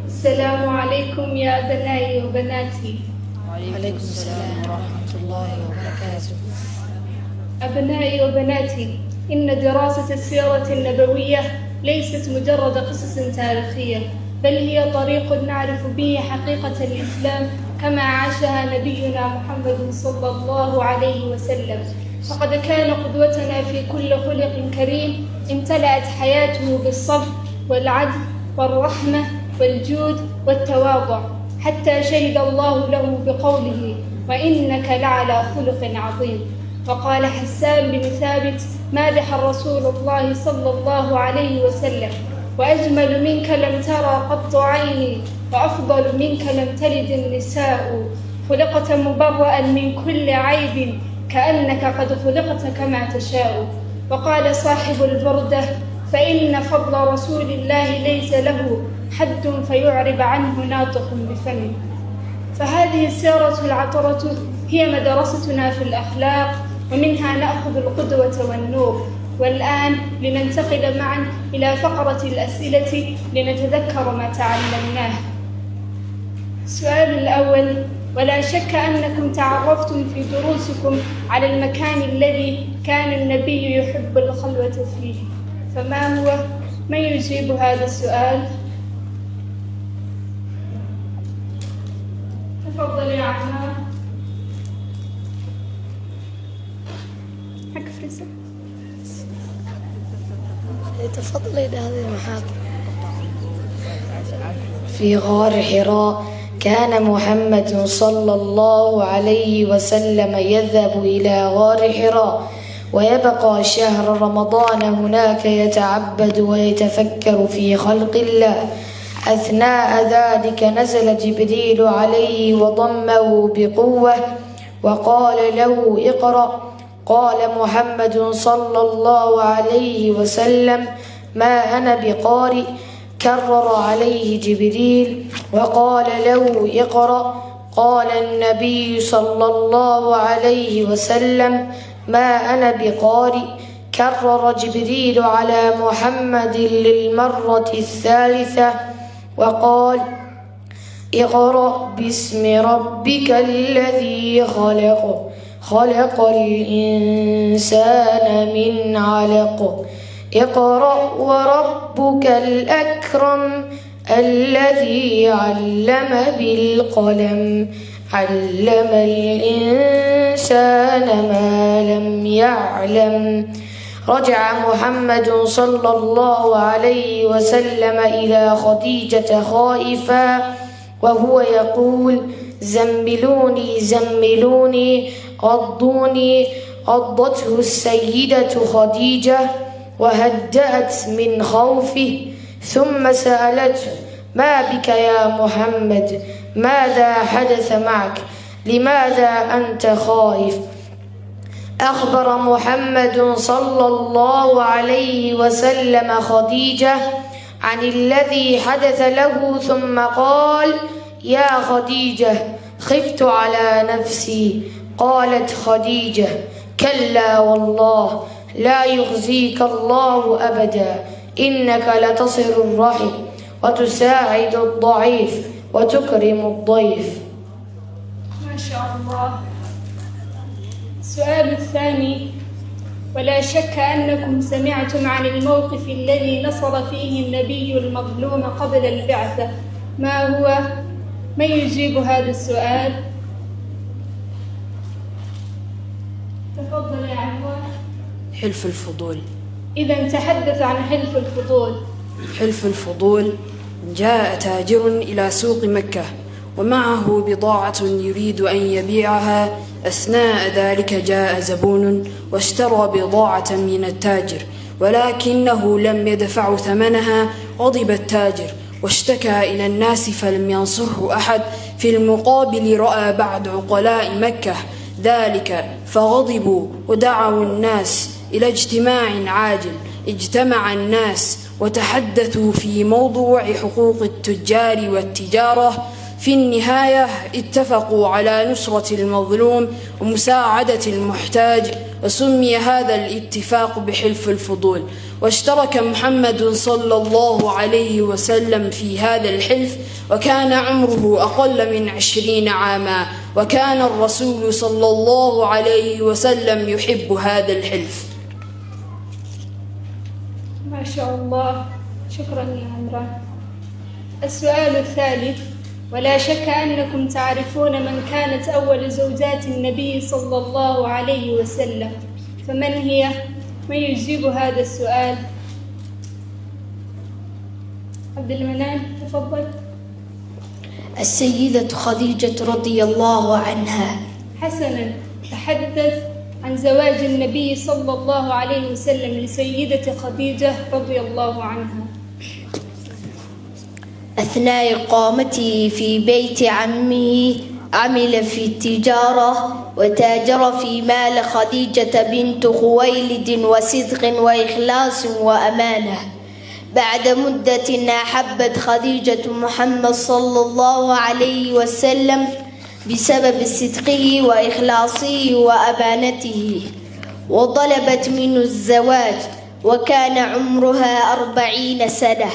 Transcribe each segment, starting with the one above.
السلام عليكم يا أبنائي وبناتي. وعليكم السلام ورحمة الله وبركاته. أبنائي وبناتي، إن دراسة السيرة النبوية ليست مجرد قصص تاريخية، بل هي طريق نعرف به حقيقة الإسلام كما عاشها نبينا محمد صلى الله عليه وسلم. فقد كان قدوتنا في كل خلق كريم امتلأت حياته بالصبر والعدل والرحمة والجود والتواضع، حتى شهد الله له بقوله: وإنك لعلى خلق عظيم. وقال حسان بن ثابت مادح رسول الله صلى الله عليه وسلم: وأجمل منك لم ترى قط عيني، وأفضل منك لم تلد النساء، خلقت مبرأ من كل عيب، كأنك قد خلقت كما تشاء. وقال صاحب البردة: فإن فضل رسول الله ليس له حد فيعرب عنه ناطق بفمه. فهذه السيرة العطرة هي مدرستنا في الأخلاق، ومنها نأخذ القدوة والنور. والآن لننتقل معا إلى فقرة الأسئلة لنتذكر ما تعلمناه. السؤال الأول: ولا شك أنكم تعرفتم في دروسكم على المكان الذي كان النبي يحب الخلوة فيه، فما هو؟ من يجيب هذا السؤال؟ تفضل يا عمار. حق فريسة. تفضلي لهذه المحاضرة. في غار حراء كان محمد صلى الله عليه وسلم يذهب إلى غار حراء ويبقى شهر رمضان هناك يتعبد ويتفكر في خلق الله. أثناء ذلك نزل جبريل عليه وضمه بقوة وقال له: اقرأ. قال محمد صلى الله عليه وسلم: ما أنا بقارئ. كرر عليه جبريل وقال له: اقرأ. قال النبي صلى الله عليه وسلم: ما أنا بقارئ. كرر جبريل على محمد للمرة الثالثة وقال: اقرأ باسم ربك الذي خلق. خلق الإنسان من علق. اقرأ وربك الأكرم الذي علم بالقلم. علم الإنسان ما لم يعلم. رجع محمد صلى الله عليه وسلم إلى خديجة خائفا وهو يقول: زملوني زملوني غضوني. غضته السيدة خديجة وهدأت من خوفه، ثم سألته: ما بك يا محمد؟ ماذا حدث معك؟ لماذا أنت خائف؟ أخبر محمد صلى الله عليه وسلم خديجة عن الذي حدث له، ثم قال: يا خديجة، خفت على نفسي. قالت خديجة: كلا والله، لا يخزيك الله أبدا، إنك لتصل الرحم وتساعد الضعيف وتكرم الضيف. ما شاء الله. السؤال الثاني: ولا شك أنكم سمعتم عن الموقف الذي نصر فيه النبي المظلوم قبل البعثة، ما هو؟ من يجيب هذا السؤال؟ تفضل يا عمار. حلف الفضول. إذا تحدث عن حلف الفضول. حلف الفضول: جاء تاجر إلى سوق مكة ومعه بضاعة يريد أن يبيعها. أثناء ذلك جاء زبون واشترى بضاعة من التاجر، ولكنه لم يدفع ثمنها. غضب التاجر واشتكى إلى الناس فلم ينصره أحد. في المقابل رأى بعض عقلاء مكة ذلك فغضبوا ودعوا الناس إلى اجتماع عاجل. اجتمع الناس وتحدثوا في موضوع حقوق التجار والتجارة. في النهاية اتفقوا على نصرة المظلوم ومساعدة المحتاج، وسمي هذا الاتفاق بحلف الفضول. واشترك محمد صلى الله عليه وسلم في هذا الحلف، وكان عمره أقل من 20 عاما، وكان الرسول صلى الله عليه وسلم يحب هذا الحلف. ما شاء الله، شكرا يا عمران. السؤال الثالث: ولا شك أنكم تعرفون من كانت أول زوجات النبي صلى الله عليه وسلم، فمن هي؟ من يجيب هذا السؤال؟ عبد المنان تفضل. السيدة خديجة رضي الله عنها. حسنا، تحدث عن زواج النبي صلى الله عليه وسلم لسيدة خديجة رضي الله عنها. أثناء إقامته في بيت عمه عمل في التجارة وتاجر في مال خديجة بنت خويلد وصدق وإخلاص وأمانة. بعد مدة أحبت خديجة محمد صلى الله عليه وسلم بسبب صدقه وإخلاصه وأمانته، وطلبت منه الزواج، وكان عمرها 40 سنة.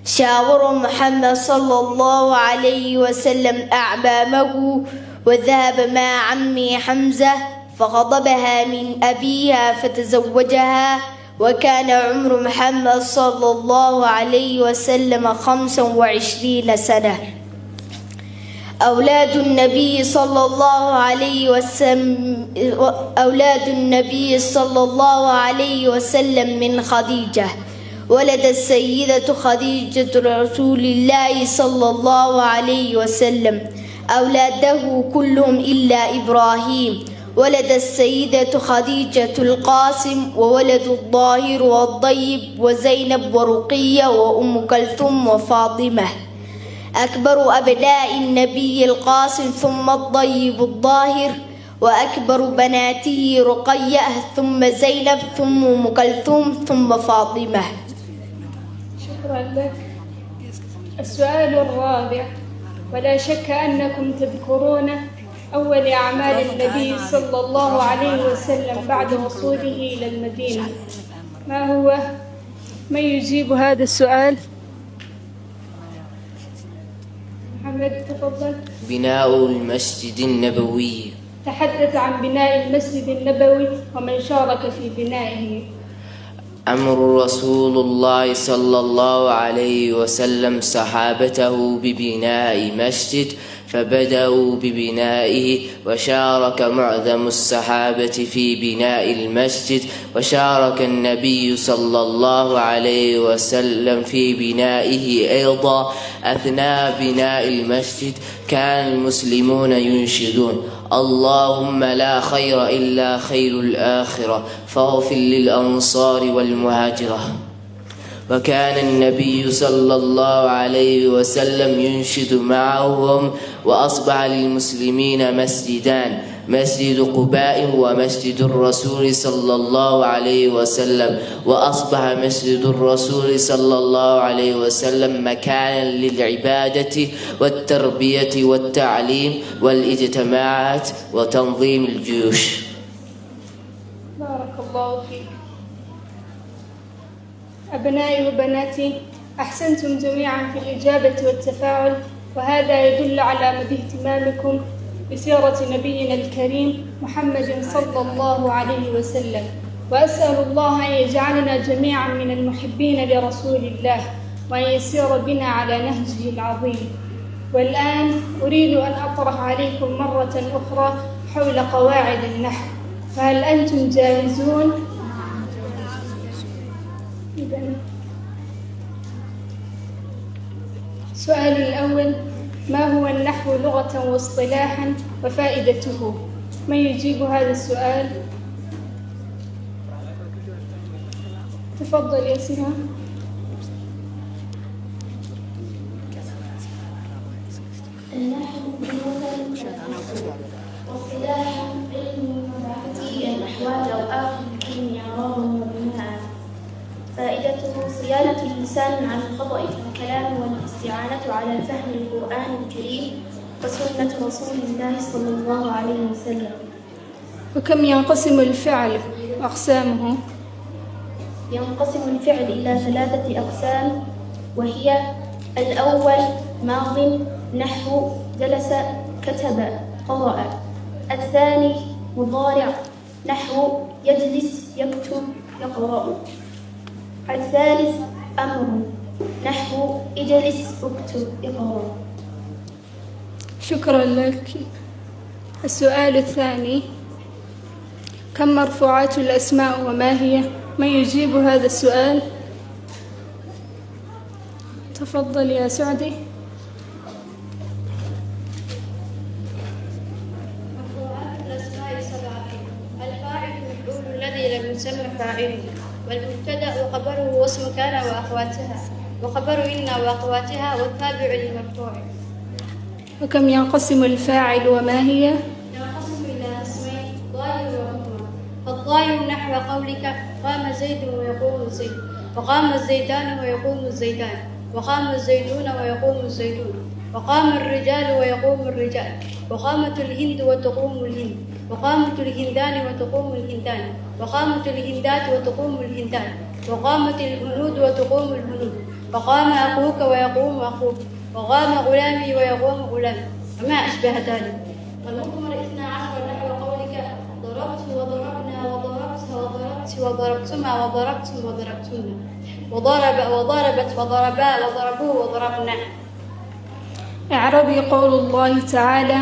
شاور محمد صلى الله عليه وسلم أعمامه وذهب مع عمه حمزة فغضبها من أبيها فتزوجها، وكان عمر محمد صلى الله عليه وسلم 25 سنة. أولاد النبي صلى الله عليه وسلم من خديجة. ولد السيدة خديجة رسول الله صلى الله عليه وسلم أولاده كلهم إلا إبراهيم. ولد السيدة خديجة القاسم، وولد الطاهر والطيب وزينب ورقية وأم كلثوم وفاطمة. أكبر أبناء النبي القاسم، ثم الطيب الطاهر، وأكبر بناته رقية، ثم زينب، ثم أم كلثوم، ثم فاطمة. شكرا لك. السؤال الرابع: ولا شك أنكم تذكرون أول أعمال النبي صلى الله عليه وسلم بعد وصوله إلى المدينة، ما هو؟ من يجيب هذا السؤال؟ محمد تفضل. بناء المسجد النبوي. تحدث عن بناء المسجد النبوي ومن شارك في بنائه. أمر رسول الله صلى الله عليه وسلم صحابته ببناء مسجد، فبدأوا ببنائه، وشارك معظم الصحابة في بناء المسجد، وشارك النبي صلى الله عليه وسلم في بنائه أيضا. أثناء بناء المسجد كان المسلمون ينشدون: اللهم لا خير إلا خير الآخرة فاغفر للأنصار والمهاجرة. وكان النبي صلى الله عليه وسلم ينشد معهم، وأصبح للمسلمين مسجدان: مسجد قباء ومسجد الرسول صلى الله عليه وسلم. وأصبح مسجد الرسول صلى الله عليه وسلم مكانا للعبادة والتربية والتعليم والاجتماعات وتنظيم الجيوش. بارك الله فيك. أبنائي وبناتي، أحسنتم جميعا في الإجابة والتفاعل، وهذا يدل على مدى اهتمامكم بسيرة نبينا الكريم محمد صلى الله عليه وسلم. وأسأل الله أن يجعلنا جميعا من المحبين لرسول الله، وأن يسير بنا على نهجه العظيم. والآن أريد أن أطرح عليكم مرة أخرى حول قواعد النحو، فهل أنتم جاهزون؟ السؤال الأول: ما هو النحو لغة واصطلاحا وفائدته؟ من يجيب هذا السؤال؟ تفضل يا سهام. النحو لغة واصطلاحا علم مباحثه النحوات أو آخر كلمة إعرابا وبناء. فائدته صيانة اللسان عن الخطأ في الكلام والاستعانة على فهم القرآن الكريم وسنة رسول الله صلى الله عليه وسلم. وكم ينقسم الفعل وأقسامه؟ ينقسم الفعل إلى 3 أقسام، وهي: الأول ماض نحو جلس، كتب، قرأ. الثاني مضارع نحو يجلس، يكتب، يقرأ. الثالث أمر نحو اجلس، اكتب، اقرأ. شكرا لك. السؤال الثاني: كم مرفوعات الأسماء وما هي؟ من يجيب هذا السؤال؟ تفضل يا سعدي. مرفوعات الأسماء 7: الفاعل المفعول الذي لم يسمى فاعله، والمبتدأ وخبره واسم كان وأخواتها، وخبر إن وأخواتها، والتابع للمرفوع. وكم ينقسم الفاعل وما هي؟ ينقسم إلى قسمين: ظاهر ومضمر. فالظاهر نحو قولك: قام زيد ويقوم زيد، وقام الزيدان ويقوم الزيدان، وقام الزيدون ويقوم الزيدون، وقام الرجال ويقوم الرجال، وقامت الهند وتقوم الهند، وقامت الهندان وتقوم الهندان، وقامت الهندات وتقوم الهندان، وقامت الهنود وتقوم الهنود، وقام أخوك ويقوم أخوك، وقام غلامي ويقوم غلامي، وما أشبه ذلك. والمضمر 12 نحو قولك: ضربت وضربنا وضربت وضربت وضربتما وضربتم وضربتن، وضرب وضربت وضربا وضربوا وضربنا. إعرابي قول الله تعالى: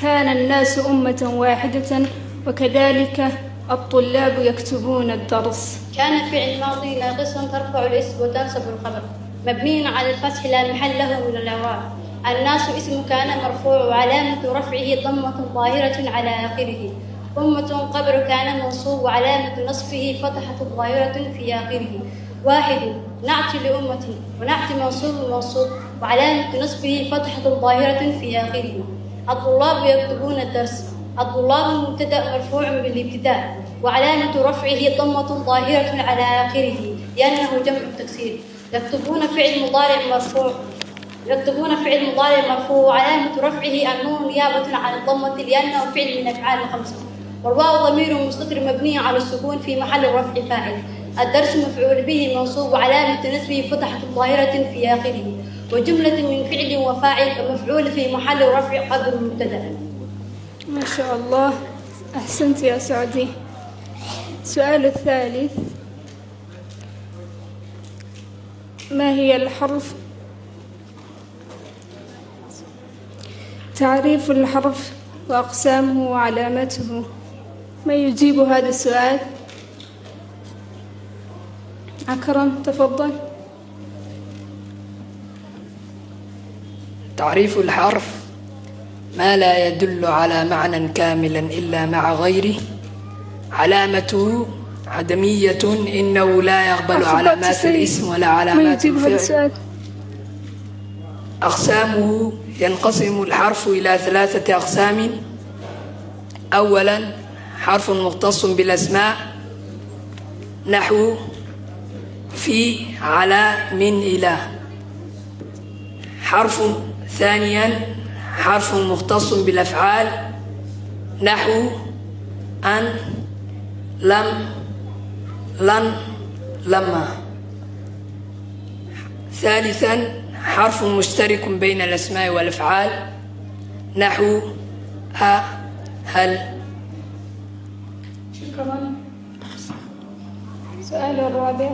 كان الناس أمة واحدة وكذلك الطلاب يكتبون الدرس. كان فعل ماضي ناقص ترفع الاسم وتنصب الخبر، مبني على الفتح لا محل له من الإعراب. الناس اسم كان مرفوع وعلامة رفعه ضمة ظاهرة على آخره. أمة قبر كان منصوب وعلامة نصبه فتحة ظاهرة في آخره. واحد نعت لأمة ونعت منصوب وعلامة نصبه فتحة ظاهرة في آخره. الطلاب يكتبون الدرس. الطلاب مبتدأ مرفوع بالابتداء وعلامة رفعه ضمة ظاهرة على آخره لأنه جمع تكسير. يكتبون فعل مضارع مرفوع وعلامة رفعه النون نيابة عن الضمة لأنه فعل من أفعال 5. والواو ضمير مستتر مبني على السكون في محل رفع فاعل. الدرس مفعول به منصوب وعلامة نسبه فتحة ظاهرة في آخره. وجملة من فعل وفاعل ومفعول في محل رفع قبل المبتدأ. ما شاء الله، أحسنت يا سعدي. السؤال الثالث: ما هي الحرف؟ تعريف الحرف وأقسامه وعلامته. من يجيب هذا السؤال؟ أكرم، تفضل. تعريف الحرف: ما لا يدل على معنى كاملا إلا مع غيره، علامته عدمية، إنه لا يقبل علامات الاسم ولا علامات الفعل. أقسامه: ينقسم الحرف إلى 3 أقسام. أولا حرف مختص بالأسماء نحو في، على، من، إلى. ثانيا حرف مختص بالأفعال نحو أن، لم، لن، لما. ثالثا حرف مشترك بين الأسماء والأفعال نحو هل. شكرا. السؤال الرابع: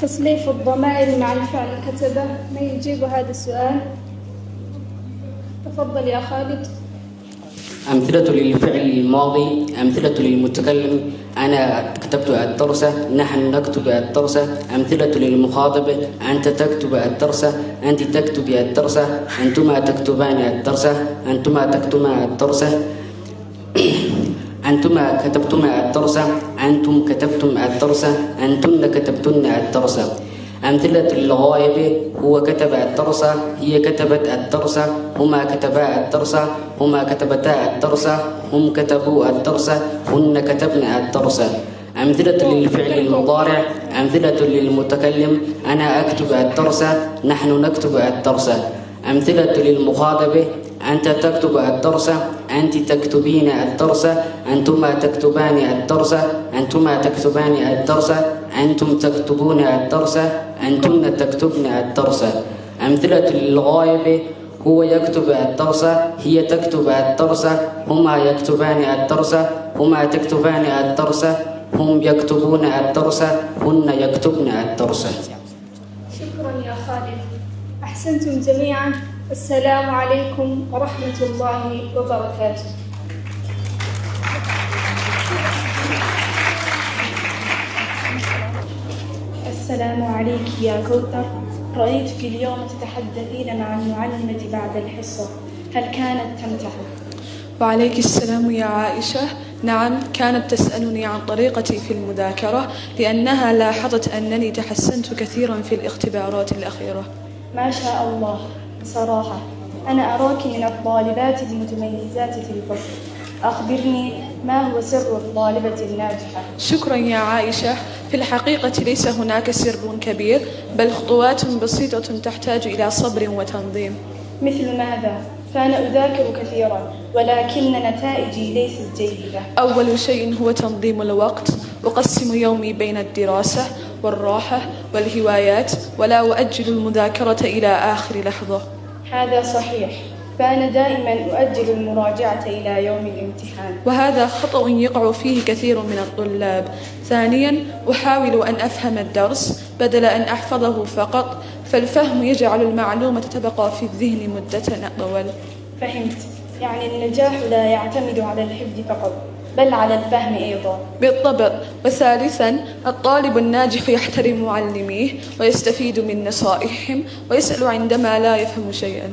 تصليف الضمائر مع الفعل كتبه. من يجيب هذا السؤال؟ تفضل يا خالد. أمثلة للفعل الماضي: أمثلة للمتكلم: أنا كتبت الدرس، نحن نكتب الدرس. أمثلة للمخاطب: أنت تكتب الدرس، أنت تكتب الدرس، أنتما تكتبان الدرس، أنتما تكتبان الدرس، أنتما كتبتما الدرس، أنتم كتبتم الدرس، أنتن كتبتن الدرس. أمثلة للغائب: هو كتب الدرس، هي كتبت الدرس، هما كتبا الدرس، هما كتبتا الدرس، هم كتبوا الدرس، هن كتبن الدرس. أمثلة للفعل المضارع: أمثلة للمتكلم: أنا أكتب الدرس، نحن نكتب الدرس. أمثلة للمخاطب: أنت تكتب الدرس، أنت تكتبين الدرس، أنتما تكتبان الدرس، أنتما تكتبان الدرس، أنتم تكتبون الدرس، أنتن تكتبن الدرس. أمثلة الغائب: هو يكتب الدرس، هي تكتب الدرس، هما يكتبان الدرس، هما تكتبان الدرس، هم يكتبون الدرس، هن يكتبن الدرس. شكرا يا خالد، أحسنتم جميعا. السلام عليكم ورحمة الله وبركاته. السلام عليك يا كوثر، رأيتك اليوم تتحدثين مع المعلمة بعد الحصة، هل كانت تمتح؟ وعليك السلام يا عائشة. نعم، كانت تسألني عن طريقتي في المذاكرة لأنها لاحظت أنني تحسنت كثيرا في الاختبارات الأخيرة. ما شاء الله، بصراحة أنا أراك من الطالبات المتميزات في الفصل. أخبرني، ما هو سر الطالبة الناجحة؟ شكرا يا عائشة. في الحقيقة ليس هناك سر كبير، بل خطوات بسيطة تحتاج إلى صبر وتنظيم. مثل ماذا؟ فأنا أذاكر كثيرا ولكن نتائجي ليست جيدة. أول شيء هو تنظيم الوقت. أقسم يومي بين الدراسة والراحة والهوايات، ولا أؤجل المذاكرة إلى آخر لحظة. هذا صحيح، فأنا دائما أؤجل المراجعة إلى يوم الامتحان، وهذا خطأ يقع فيه كثير من الطلاب. ثانيا، أحاول أن أفهم الدرس بدل أن أحفظه فقط، فالفهم يجعل المعلومة تبقى في الذهن مدة أطول. فهمت، يعني النجاح لا يعتمد على الحفظ فقط بل على الفهم أيضا. بالضبط. وثالثا، الطالب الناجح يحترم معلميه ويستفيد من نصائحهم ويسأل عندما لا يفهم شيئا.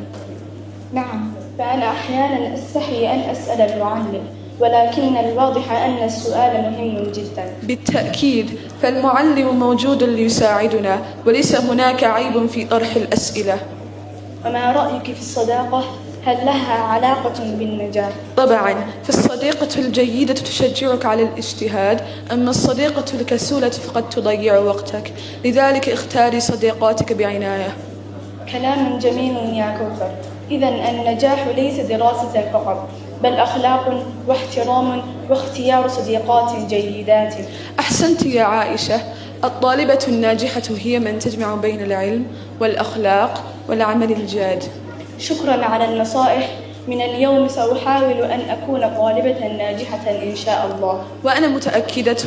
نعم، فأنا أحيانا أستحي أن أسأل المعلم، ولكن الواضح أن السؤال مهم جدا. بالتأكيد، فالمعلم موجود ليساعدنا، وليس هناك عيب في طرح الأسئلة. وما رأيك في الصداقة؟ هل لها علاقة بالنجاح؟ طبعا، فالصديقة الجيدة تشجعك على الاجتهاد، أما الصديقة الكسولة فقد تضيع وقتك، لذلك اختاري صديقاتك بعناية. كلام جميل يا كوثر. إذن النجاح ليس دراسة فقط، بل أخلاق واحترام واختيار صديقات جيدات. أحسنت يا عائشة. الطالبة الناجحة هي من تجمع بين العلم والأخلاق والعمل الجاد. شكرا على النصائح. من اليوم سأحاول أن أكون طالبة ناجحة إن شاء الله. وأنا متأكدة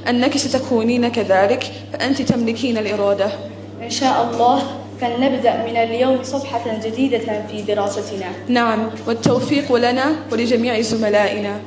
أنك ستكونين كذلك، فأنت تملكين الإرادة. إن شاء الله، فلنبدأ من اليوم صفحة جديدة في دراستنا. نعم، والتوفيق لنا ولجميع زملائنا.